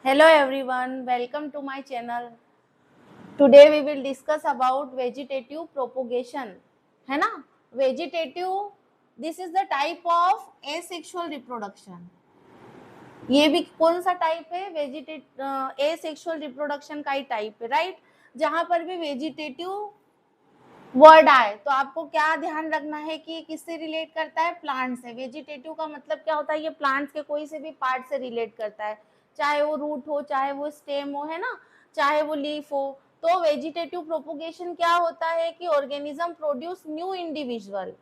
Hello everyone, welcome to my channel. Today we will discuss about vegetative propagation. है ना? Vegetative, this is the type of asexual reproduction. ये भी कौन सा type है? asexual reproduction का ही टाइप है, राइट? जहां पर भी वेजिटेटिव वर्ड आए तो आपको क्या ध्यान रखना है कि किससे रिलेट करता है? प्लांट से। वेजिटेटिव का मतलब क्या होता है? ये प्लांट्स के कोई से भी पार्ट से रिलेट करता है, चाहे वो रूट हो, चाहे वो स्टेम हो, है ना, चाहे वो लीफ हो। तो वेजिटेटिव प्रोपोगेशन क्या होता है कि organism produce new individual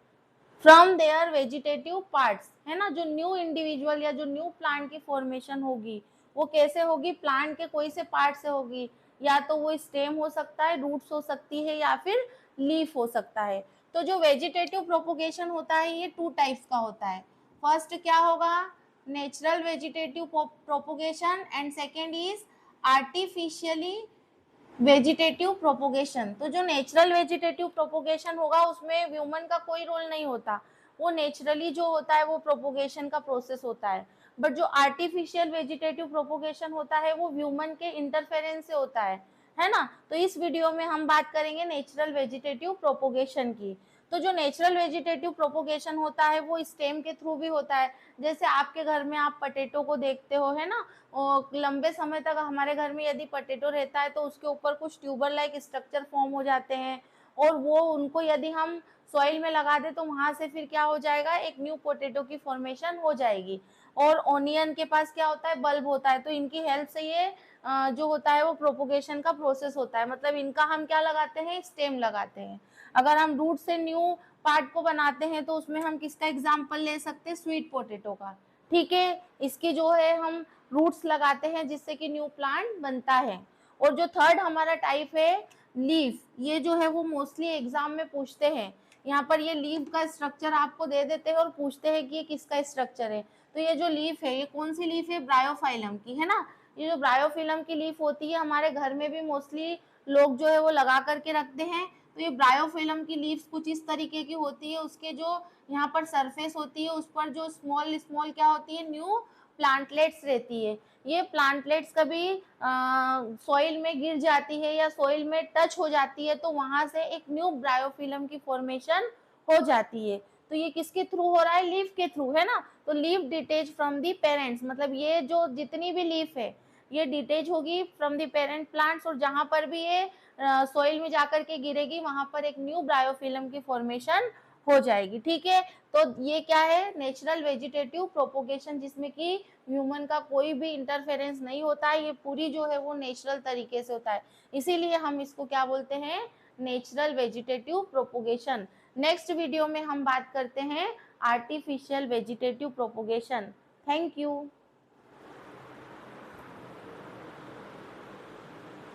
from their vegetative parts, है ना। जो न्यू इंडिविजुअल या जो न्यू प्लांट की फॉर्मेशन होगी वो कैसे होगी? प्लांट के कोई से पार्ट से होगी, या तो वो स्टेम हो सकता है, रूट्स हो सकती है, या फिर लीफ हो सकता है। तो जो वेजिटेटिव प्रोपोगेशन होता है ये टू टाइप्स का होता है। फर्स्ट क्या होगा? Natural vegetative propagation, and second is artificially vegetative propagation. तो जो नेचुरल वेजिटेटिव प्रोपोगेशन होगा उसमें ह्यूमन का कोई रोल नहीं होता, वो नेचुरली जो होता है वो प्रोपोगेशन का प्रोसेस होता है। बट जो आर्टिफिशियल वेजिटेटिव प्रोपोगेशन होता है वो ह्यूमन के इंटरफेरेंस से होता है ना। तो इस वीडियो में हम बात करेंगे नेचुरल वेजिटेटिव प्रोपोगेशन की। तो जो नेचुरल वेजिटेटिव प्रोपोगेशन होता है वो स्टेम के थ्रू भी होता है। जैसे आपके घर में आप पटेटो को देखते हो, है ना, और लंबे समय तक हमारे घर में यदि पटेटो रहता है तो उसके ऊपर कुछ ट्यूबर लाइक स्ट्रक्चर फॉर्म हो जाते हैं, और वो उनको यदि हम सॉइल में लगा दे तो वहां से फिर क्या हो जाएगा? एक न्यू पोटैटो की फॉर्मेशन हो जाएगी। और ओनियन के पास क्या होता है? बल्ब होता है। तो इनकी हेल्प से ये जो होता है वो प्रोपोगेशन का प्रोसेस होता है। मतलब इनका हम क्या लगाते हैं? स्टेम लगाते हैं। अगर हम रूट से न्यू पार्ट को बनाते हैं तो उसमें हम किसका एग्जाम्पल ले सकते हैं? स्वीट पोटैटो का। ठीक है, इसकी जो है हम रूट्स लगाते हैं जिससे कि न्यू प्लांट बनता है। और जो थर्ड हमारा टाइप है लीफ, ये जो है वो मोस्टली एग्जाम में पूछते हैं। यहाँ पर ये लीफ का स्ट्रक्चर आपको दे देते हैं और पूछते हैं कि ये किसका स्ट्रक्चर है। तो ये जो लीफ है ये कौन सी लीफ है? ब्रायोफाइलम की, है ना। ये जो ब्रायोफिलम की लीफ होती है हमारे घर में भी मोस्टली लोग जो है वो लगा करके रखते हैं। तो ये ब्रायोफिलम की लीव्स कुछ इस तरीके की होती है। उसके जो यहाँ पर सरफेस होती है उस पर जो स्मॉल स्मॉल क्या होती है? न्यू प्लांटलेट्स रहती है। ये प्लांटलेट्स कभी सॉइल में गिर जाती है या सॉइल में टच हो जाती है तो वहां से एक न्यू ब्रायोफिलम की फॉर्मेशन हो जाती है। तो ये किसके थ्रू हो रहा है? लीफ के थ्रू, है ना। तो leaf detach from the parents, मतलब ये जो जितनी भी लीफ है ये डिटेच होगी फ्रॉम दी पेरेंट प्लांट्स, और जहां पर भी ये सॉइल में जाकर के गिरेगी वहां पर एक न्यू ब्रायोफिलम की फॉर्मेशन हो जाएगी। ठीक है, तो ये क्या है? नेचुरल वेजिटेटिव प्रोपोगेशन, जिसमें कि ह्यूमन का कोई भी इंटरफेरेंस नहीं होता है। ये पूरी जो है वो नेचुरल तरीके से होता है, इसीलिए हम इसको क्या बोलते हैं? Natural vegetative propagation. Next video में हम बात करते हैं artificial vegetative propagation. Thank you.